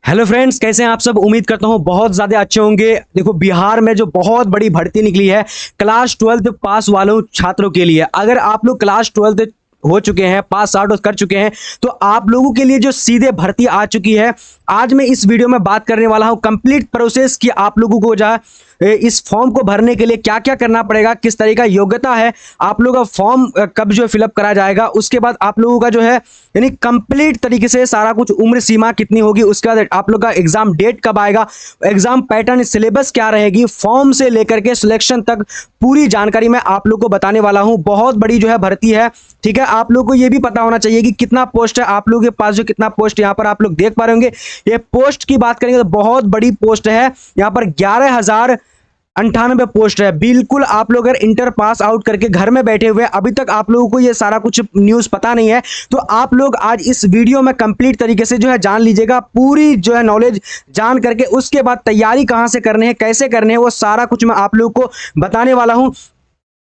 Hello friends, कैसे हैं आप सब। उम्मीद करता हूं बहुत ज़्यादा अच्छे होंगे। देखो, बिहार में जो बहुत बड़ी भर्ती निकली है क्लास 12th पास वालों छात्रों के लिए। अगर आप लोग क्लास 12th हो चुके हैं, पास आउट कर चुके हैं, तो आप लोगों के लिए जो सीधे भर्ती आ चुकी है, आज मैं इस वीडियो में बात करने वाला हूं कंप्लीट प्रोसेस की। आप लोगों को जो इस फॉर्म को भरने के लिए क्या क्या करना पड़ेगा, किस तरह का योग्यता है, आप लोगों का फॉर्म कब जो फिलअप करा जाएगा, उसके बाद आप लोगों का जो है यानी कंप्लीट तरीके से सारा कुछ, उम्र सीमा कितनी होगी, उसके बाद आप लोग का एग्जाम डेट कब आएगा, एग्जाम पैटर्न, सिलेबस क्या रहेगी, फॉर्म से लेकर के सिलेक्शन तक पूरी जानकारी मैं आप लोग को बताने वाला हूं। बहुत बड़ी जो है भर्ती है, ठीक है। आप लोग को यह भी पता होना चाहिए कि कितना पोस्ट है आप लोगों के पास। जो कितना पोस्ट यहां पर आप लोग देख पा रहे होंगे, ये पोस्ट की बात करेंगे तो बहुत बड़ी पोस्ट है। यहां पर 11,098 पोस्ट है। बिल्कुल, आप लोग अगर इंटर पास आउट करके घर में बैठे हुए अभी तक आप लोगों को ये सारा कुछ न्यूज़ पता नहीं है, तो आप लोग आज इस वीडियो में कंप्लीट तरीके से जो है जान लीजिएगा। पूरी जो है नॉलेज जान करके उसके बाद तैयारी कहां से करने हैं, कैसे करने हैं, वो सारा कुछ मैं आप लोगों को बताने वाला हूं।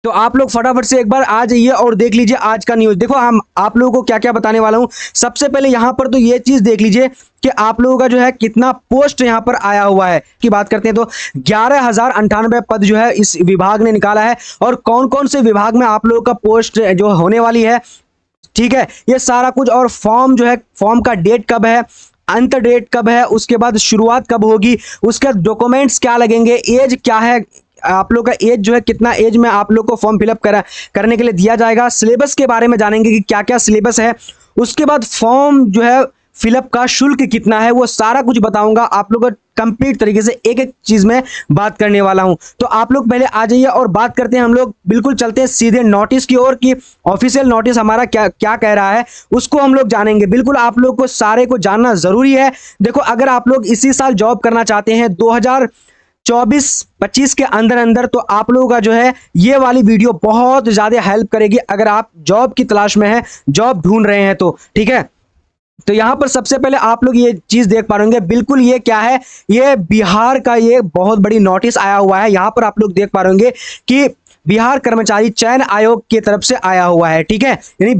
तो आप लोग फटाफट से एक बार आ जाइए और देख लीजिए आज का न्यूज़। देखो, हम आप लोगों को क्या क्या बताने वाला हूं। सबसे पहले यहां पर तो ये चीज़ देख लीजिए कि आप लोगों का जो है कितना पोस्ट यहां पर आया हुआ है की बात करते हैं तो 11,098 पद जो है इस विभाग ने निकाला है। और कौन कौन से विभाग में आप लोगों का पोस्ट जो होने वाली है, ठीक है, ये सारा कुछ। और फॉर्म जो है, फॉर्म का डेट कब है, अंत डेट कब है, उसके बाद शुरुआत कब होगी, उसके बाद डॉक्यूमेंट्स क्या लगेंगे, एज क्या है, आप लोग का एज जो है कितना एज में आप लोग को फॉर्म फिलअप करने के लिए दिया जाएगा। सिलेबस के बारे में जानेंगे कि क्या क्या सिलेबस है। उसके बाद फॉर्म जो है फिलअप का शुल्क कितना है, वो सारा कुछ बताऊंगा आप लोग को कंप्लीट तरीके से। एक एक चीज में बात करने वाला हूं, तो आप लोग पहले आ जाइए और बात करते हैं। हम लोग बिल्कुल चलते हैं सीधे नोटिस की ओर कि ऑफिशियल नोटिस हमारा क्या क्या कह रहा है, उसको हम लोग जानेंगे। बिल्कुल आप लोग को सारे को जानना जरूरी है। देखो, अगर आप लोग इसी साल जॉब करना चाहते हैं 2024-25 के अंदर अंदर, तो आप लोगों का जो है ये वाली वीडियो बहुत ज्यादा हेल्प करेगी। अगर आप जॉब की तलाश में हैं, जॉब ढूंढ रहे हैं, तो ठीक है। तो यहां पर सबसे पहले आप लोग ये चीज देख पा रहे होंगे। बिल्कुल, ये क्या है, ये बिहार का ये बहुत बड़ी नोटिस आया हुआ है। यहां पर आप लोग देख पा रहे होंगे कि बिहार कर्मचारी चयन आयोग की तरफ से आया हुआ है, ठीक है, यानी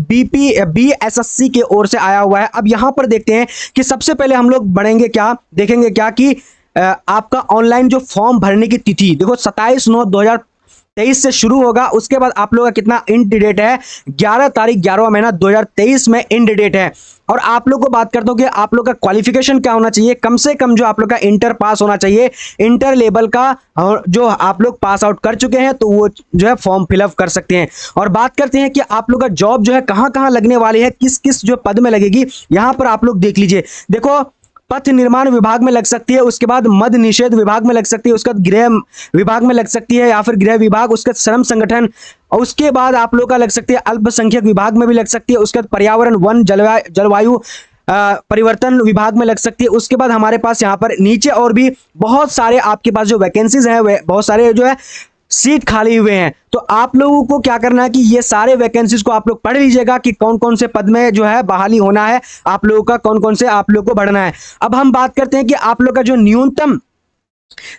BSSC की ओर से आया हुआ है। अब यहां पर देखते हैं कि सबसे पहले हम लोग बढ़ेंगे, क्या देखेंगे, क्या कि आपका ऑनलाइन जो फॉर्म भरने की तिथि, देखो 27/9/2023 से शुरू होगा। उसके बाद आप लोग का कितना इंड डेट है, 11 तारीख 11वां महीना 2023 में इंड डेट है। और आप लोग को बात करता हूं कि आप लोग का क्वालिफिकेशन क्या होना चाहिए। कम से कम जो आप लोग का इंटर पास होना चाहिए, इंटर लेवल का। और जो आप लोग पास आउट कर चुके हैं तो वो जो है फॉर्म फिलअप कर सकते हैं। और बात करते हैं कि आप लोग का जॉब जो है कहां कहां लगने वाली है, किस किस जो पद में लगेगी। यहां पर आप लोग देख लीजिए। देखो, पथ निर्माण विभाग में लग सकती है, उसके बाद मद्य निषेध विभाग में लग सकती है, उसके बाद गृह विभाग में लग सकती है, या फिर गृह विभाग, उसके बाद श्रम संगठन, और उसके बाद आप लोग का लग सकती है अल्पसंख्यक विभाग में भी लग सकती है, उसके बाद पर्यावरण वन जलवायु परिवर्तन विभाग में लग सकती है। उसके बाद हमारे पास यहाँ पर नीचे और भी बहुत सारे आपके पास जो वैकेंसीज हैं, बहुत सारे जो है सीट खाली हुए हैं। तो आप लोगों को क्या करना है कि ये सारे वैकेंसीज को आप लोग पढ़ लीजिएगा कि कौन कौन से पद में जो है बहाली होना है, आप लोगों का कौन कौन से आप लोग को बढ़ना है। अब हम बात करते हैं कि आप लोग का जो न्यूनतम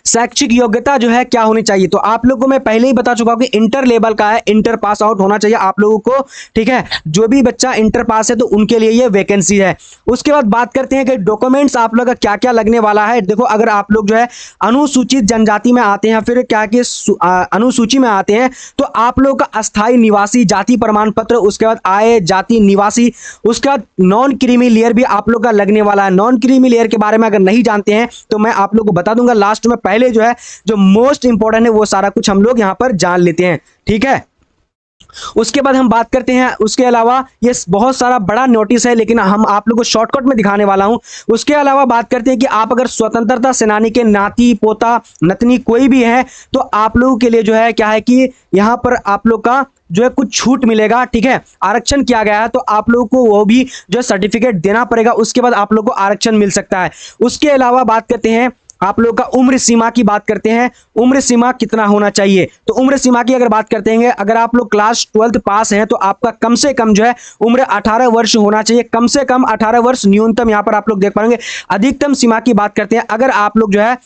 शैक्षिक योग्यता जो है क्या होनी चाहिए। तो आप लोगों को मैं पहले ही बता चुका हूं कि इंटर लेवल का है, इंटर पास आउट होना चाहिए आप लोगों को, ठीक है। जो भी बच्चा इंटर पास है तो उनके लिए ये वैकेंसी है। उसके बाद बात करते हैं कि डॉक्यूमेंट्स आप लोग का क्या क्या लगने वाला है। देखो, अगर आप लोग जो है अनुसूचित जनजाति में आते हैं, फिर क्या कि अनुसूची में आते हैं, तो आप लोग का अस्थायी निवासी जाति प्रमाण पत्र, उसके बाद आय जाति निवासी, उसके बाद नॉन क्रीमी लेयर भी आप लोग का लगने वाला है। नॉन क्रीमी लेयर के बारे में अगर नहीं जानते हैं तो मैं आप लोग को बता दूंगा लास्ट में। पहले जो है जो मोस्ट इंपॉर्टेंट है वो सारा कुछ हम लोग यहां पर जान लेते हैं, ठीक है। उसके बाद हम बात करते हैं, उसके अलावा ये बहुत सारा बड़ा नोटिस है, लेकिन हम आप लोगों को शॉर्टकट में दिखाने वाला हूं। उसके अलावा बात करते हैं कि आप अगर स्वतंत्रता सेनानी के नाती पोता नतनी कोई भी है, तो आप लोगों के लिए जो है क्या है कि यहां पर आप लोग का जो है कुछ छूट मिलेगा, ठीक है। आरक्षण किया गया है तो आप लोगों को वो भी जो है सर्टिफिकेट देना पड़ेगा, उसके बाद आप लोग को आरक्षण मिल सकता है। उसके अलावा बात करते हैं आप लोग का उम्र सीमा की बात करते हैं, उम्र सीमा कितना होना चाहिए। तो उम्र सीमा की अगर बात करते हैं, अगर आप लोग क्लास 12th पास हैं तो आपका कम से कम जो है उम्र 18 वर्ष होना चाहिए, कम से कम 18 वर्ष न्यूनतम। यहां पर आप लोग देख पाएंगे। अधिकतम सीमा की बात करते हैं, अगर आप लोग जो है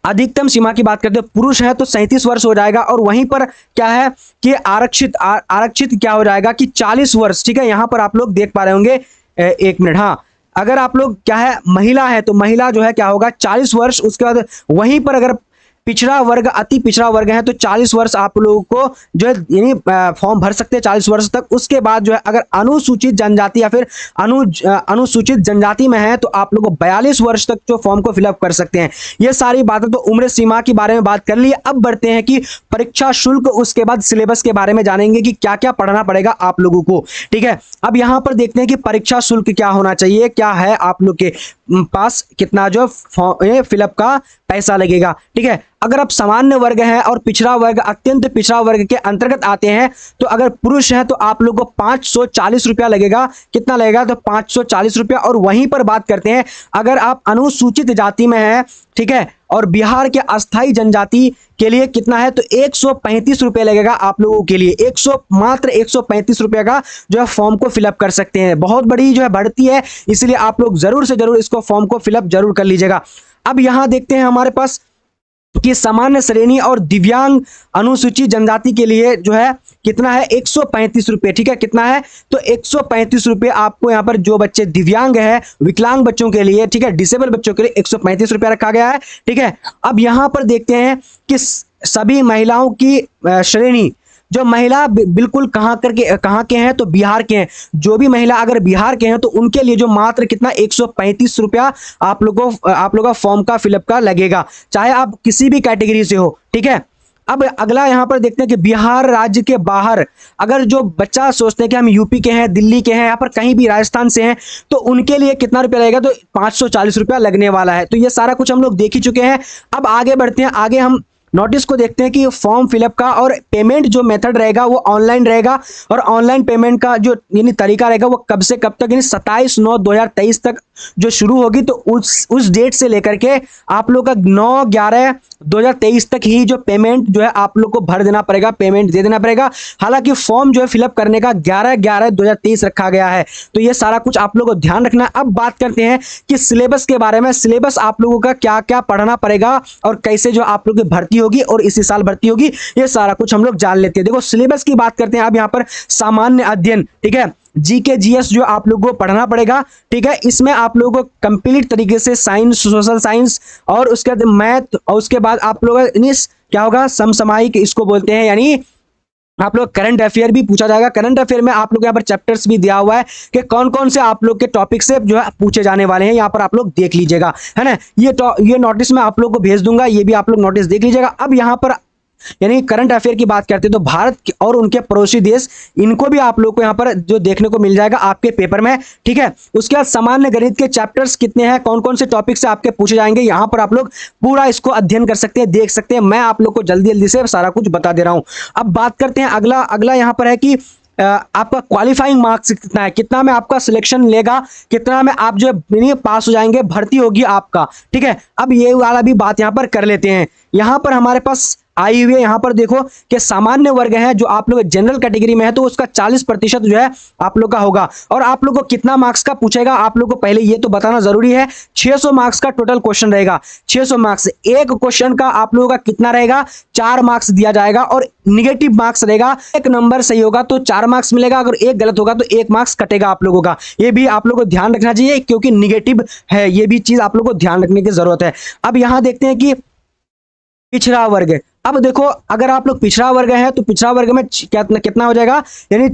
अधिकतम सीमा की बात करते हैं, पुरुष है तो 37 वर्ष हो जाएगा। और वहीं पर क्या है कि आरक्षित क्या हो जाएगा कि 40 वर्ष, ठीक है। यहां पर आप लोग देख पा रहे होंगे, एक मिनट, हाँ, अगर आप लोग क्या है महिला है तो महिला जो है क्या होगा 40 वर्ष, उसके बाद वहीं पर अगर पिछड़ा वर्ग अति पिछड़ा वर्ग है तो 40 वर्ष आप लोगों को जो है यानी फॉर्म भर सकते हैं 40 वर्ष तक। उसके बाद जो है अगर अनुसूचित जनजाति या फिर अनुसूचित जनजाति में है तो आप लोग को 42 वर्ष तक जो फॉर्म को फिलअप कर सकते हैं। ये सारी बातें तो उम्र सीमा के बारे में बात कर ली। अब बढ़ते हैं कि परीक्षा शुल्क, उसके बाद सिलेबस के बारे में जानेंगे कि क्या क्या पढ़ना पड़ेगा आप लोगों को। ठीक है, अब यहां पर देखते हैं कि परीक्षा शुल्क क्या होना चाहिए, क्या है आप लोग के पास, कितना जो फिलअप का पैसा लगेगा। ठीक है, अगर आप सामान्य वर्ग हैं और पिछड़ा वर्ग अत्यंत पिछड़ा वर्ग के अंतर्गत आते हैं तो अगर पुरुष हैं तो आप लोगों को 540 रुपया लगेगा। कितना लगेगा? तो 540 रुपया। और वहीं पर बात करते हैं अगर आप अनुसूचित जाति में हैं, ठीक है, और बिहार के अस्थाई जनजाति के लिए कितना है? तो 135 रुपये लगेगा आप लोगों के लिए। मात्र 135 रुपये का जो है फॉर्म को फिलअप कर सकते हैं। बहुत बड़ी जो है बढ़ती है, इसलिए आप लोग जरूर से जरूर इसको फॉर्म को फिलअप जरूर कर लीजिएगा। अब यहां देखते हैं हमारे पास कि सामान्य श्रेणी और दिव्यांग अनुसूचित जनजाति के लिए जो है कितना है? 135 रुपये। ठीक है, कितना है? तो 135 रुपये आपको यहाँ पर जो बच्चे दिव्यांग है, विकलांग बच्चों के लिए, ठीक है, डिसेबल बच्चों के लिए 135 रुपया रखा गया है। ठीक है, अब यहाँ पर देखते हैं कि सभी महिलाओं की श्रेणी, जो महिला बिल्कुल कहाँ के हैं? तो बिहार के हैं। जो भी महिला अगर बिहार के हैं तो उनके लिए जो मात्र कितना 135 रुपया आप लोगों का फॉर्म का फिलअप का लगेगा, चाहे आप किसी भी कैटेगरी से हो। ठीक है, अब अगला यहां पर देखते हैं कि बिहार राज्य के बाहर अगर जो बच्चा सोचते हैं कि हम यूपी के हैं, दिल्ली के हैं, यहाँ पर कहीं भी राजस्थान से हैं, तो उनके लिए कितना रुपया लगेगा? तो 540 रुपया लगने वाला है। तो ये सारा कुछ हम लोग देख ही चुके हैं। अब आगे बढ़ते हैं, आगे हम नोटिस को देखते हैं कि फॉर्म फिलअप का और पेमेंट जो मेथड रहेगा वो ऑनलाइन रहेगा। और ऑनलाइन पेमेंट का जो यानी तरीका रहेगा वो कब से कब तक, यानी 27/9/2023 तक जो शुरू होगी, तो उस डेट से लेकर के आप लोग का 9/11/2023 तक ही जो पेमेंट जो है आप लोग को भर देना पड़ेगा, पेमेंट दे देना पड़ेगा। हालांकि फॉर्म जो है फिलअप करने का 11/11/2023 रखा गया है। तो ये सारा कुछ आप लोगों को ध्यान रखना। अब बात करते हैं कि सिलेबस के बारे में। सिलेबस आप लोगों का क्या क्या पढ़ना पड़ेगा और कैसे जो आप लोग की भर्ती होगी और इसी साल भर्ती होगी, ये सारा कुछ हम लोग जान लेते हैं। देखो सिलेबस की बात करते हैं। अब यहाँ पर सामान्य अध्ययन, ठीक है, जीके जीएस जो आप लोगों को पढ़ना पड़ेगा। ठीक है, इसमें आप लोगों को कंप्लीट तरीके से साइंस, सोशल साइंस और उसके बाद मैथ, और उसके बाद आप लोग क्या होगा? समसामयिक इसको बोलते हैं, यानी आप लोग करंट अफेयर भी पूछा जाएगा। करंट अफेयर में आप लोग यहाँ पर चैप्टर्स भी दिया हुआ है कि कौन कौन से आप लोग के टॉपिक से जो है पूछे जाने वाले हैं, यहाँ पर आप लोग देख लीजिएगा, है ना। ये नोटिस मैं आप लोग को भेज दूंगा, ये भी आप लोग नोटिस देख लीजिएगा। अब यहाँ पर यानी करंट अफेयर की बात करते हैं तो भारत और उनके पड़ोसी देश, इनको भी आप लोग को यहाँ पर जो देखने को मिल जाएगा आपके पेपर में। ठीक है, उसके बाद सामान्य गणित के चैप्टर्स कितने हैं, कौन कौन से टॉपिक से आपके पूछे जाएंगे, यहाँ पर आप लोग पूरा इसको अध्ययन कर सकते हैं, देख सकते हैं। मैं आप लोग को जल्दी जल्दी से सारा कुछ बता दे रहा हूं। अब बात करते हैं अगला यहाँ पर है कि आपका क्वालिफाइंग मार्क्स कितना है, कितना में आपका सिलेक्शन लेगा, कितना में आप जो पास हो जाएंगे, भर्ती होगी आपका। ठीक है, अब ये वाला भी बात यहाँ पर कर लेते हैं। यहाँ पर हमारे पास आई हुई है, यहाँ पर देखो कि सामान्य वर्ग है, जो आप लोग जनरल कैटेगरी में है तो उसका 40% जो है आप लोग का होगा। और आप लोग को कितना मार्क्स का पूछेगा, आप लोग को पहले ये तो बताना जरूरी है। 600 मार्क्स का टोटल क्वेश्चन रहेगा। 600 मार्क्स, एक क्वेश्चन का आप लोगों का कितना रहेगा? 4 मार्क्स दिया जाएगा। और निगेटिव मार्क्स रहेगा, एक नंबर सही होगा तो 4 मार्क्स मिलेगा, अगर एक गलत होगा तो 1 मार्क्स कटेगा आप लोगों का। ये भी आप लोगों को ध्यान रखना चाहिए क्योंकि निगेटिव है, ये भी चीज आप लोगों को ध्यान रखने की जरूरत है। अब यहां देखते हैं कि पिछड़ा वर्ग। अब देखो अगर आप लोग पिछड़ा वर्ग है तो पिछड़ा वर्ग में कितना हो जाएगा? यानी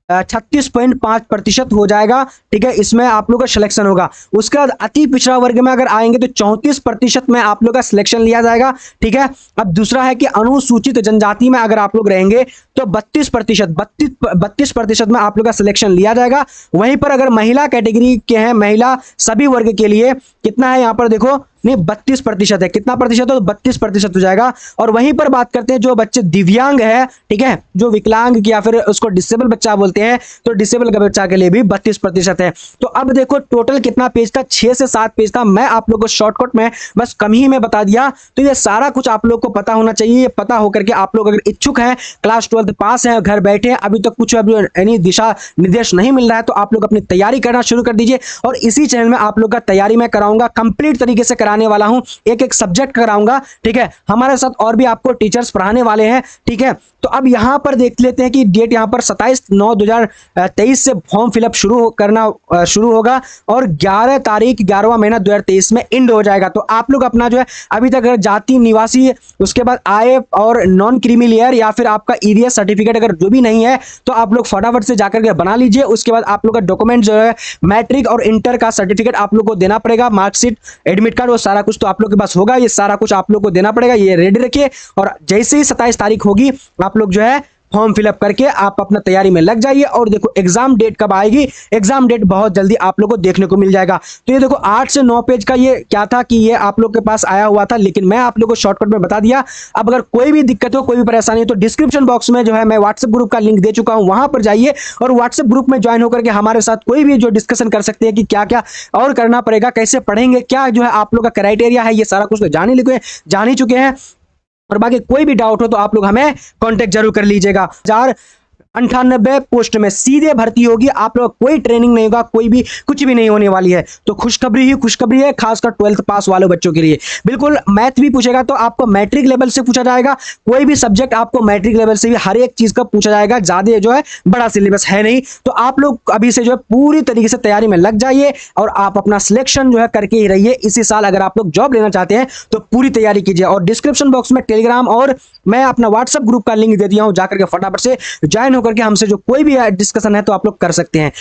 36.5% हो जाएगा। ठीक है, इसमें आप लोग का सिलेक्शन होगा। उसके बाद अति पिछड़ा वर्ग में अगर आएंगे तो 34% में आप लोग का सिलेक्शन लिया जाएगा। ठीक है, अब दूसरा है कि अनुसूचित जनजाति में अगर आप लोग रहेंगे तो 32% में आप लोग का सिलेक्शन लिया जाएगा। वहीं पर अगर महिला कैटेगरी के हैं, महिला सभी वर्ग के लिए कितना है? यहाँ पर देखो नहीं 32% है। कितना प्रतिशत? तो 32% हो जाएगा। और वहीं पर बात करते हैं जो बच्चे दिव्यांग है, ठीक है, जो विकलांग या फिर उसको डिसेबल बच्चा बोलते हैं, तो डिसेबल का बच्चा के लिए भी 32% है। तो अब देखो टोटल कितना पेज था? 6 से 7 पेज था। मैं आप लोगों को शॉर्टकट में बस कम ही में बता दिया। तो ये सारा कुछ आप लोग को पता होना चाहिए। ये पता होकर के आप लोग अगर इच्छुक हैं, क्लास 12 पास हैं, घर बैठे हैं, अभी तक कुछ यानी दिशा निर्देश नहीं मिल रहा है, तो आप लोग अपनी तैयारी करना शुरू कर दीजिए। और इसी चैनल में आप लोग का तैयारी मैं कराऊंगा, कंप्लीट तरीके से कराने वाला हूं, एक एक सब्जेक्ट कराऊंगा। ठीक है, हमारे साथ और भी आपको टीचर्स पढ़ाने वाले हैं। ठीक है, तो अब यहाँ पर देख लेते हैं कि डेट यहाँ पर 27/9/2023 से फॉर्म फिलअप शुरू होगा और 11 तारीख 11वां महीना 2023 में एंड हो जाएगा। तो आप लोग अपना जो है अभी तक अगर जाति निवासी, उसके बाद आय और नॉन क्रीमी लेयर या फिर आपका ईडीएस सर्टिफिकेट अगर जो भी नहीं है तो आप लोग फटाफट से जाकर के बना लीजिए। उसके बाद आप लोग का डॉक्यूमेंट जो है मैट्रिक और इंटर का सर्टिफिकेट आप लोग को देना पड़ेगा, मार्कशीट, एडमिट कार्ड, वो सारा कुछ तो आप लोग के पास होगा। ये सारा कुछ आप लोग को देना पड़ेगा, ये रेडी रखिए। और जैसे ही 27 तारीख होगी आप लोग जो है फॉर्म फिलअप करके आप अपना तैयारी में लग जाइए। और देखो एग्जाम डेट कब आएगी, एग्जाम डेट बहुत जल्दी आप लोग को देखने को मिल जाएगा। तो ये देखो 8 से 9 पेज का ये क्या था कि ये आप लोग के पास आया हुआ था, लेकिन मैं आप लोग को शॉर्टकट में बता दिया। अब अगर कोई भी दिक्कत हो, कोई भी परेशानी हो तो डिस्क्रिप्शन बॉक्स में जो है मैं व्हाट्सएप ग्रुप का लिंक दे चुका हूं, वहां पर जाइए और व्हाट्सएप ग्रुप में ज्वाइन होकर के हमारे साथ कोई भी जो डिस्कशन कर सकते हैं कि क्या क्या और करना पड़ेगा, कैसे पढ़ेंगे, क्या जो है आप लोग का क्राइटेरिया है, ये सारा कुछ जान ही चुके हैं। और बाकी कोई भी डाउट हो तो आप लोग हमें कांटेक्ट जरूर कर लीजिएगा। 98 पोस्ट में सीधे भर्ती होगी, आप लोग कोई ट्रेनिंग नहीं होगा, कोई भी कुछ भी नहीं होने वाली है। तो खुशखबरी ही खुशखबरी है, खासकर 12th पास वाले बच्चों के लिए। बिल्कुल मैथ भी पूछेगा तो आपको मैट्रिक लेवल से पूछा जाएगा, कोई भी सब्जेक्ट आपको मैट्रिक लेवल से भी हर एक चीज का पूछा जाएगा, ज्यादा जो है बड़ा सिलेबस है नहीं। तो आप लोग अभी से जो है पूरी तरीके से तैयारी में लग जाइए और आप अपना सिलेक्शन जो है करके ही रहिए। इसी साल अगर आप लोग जॉब लेना चाहते हैं तो पूरी तैयारी कीजिए। और डिस्क्रिप्शन बॉक्स में टेलीग्राम और मैं अपना व्हाट्सएप ग्रुप का लिंक दे दिया हूं, जाकर के फटाफट से ज्वाइन होकर के हमसे जो कोई भी डिस्कशन है तो आप लोग कर सकते हैं।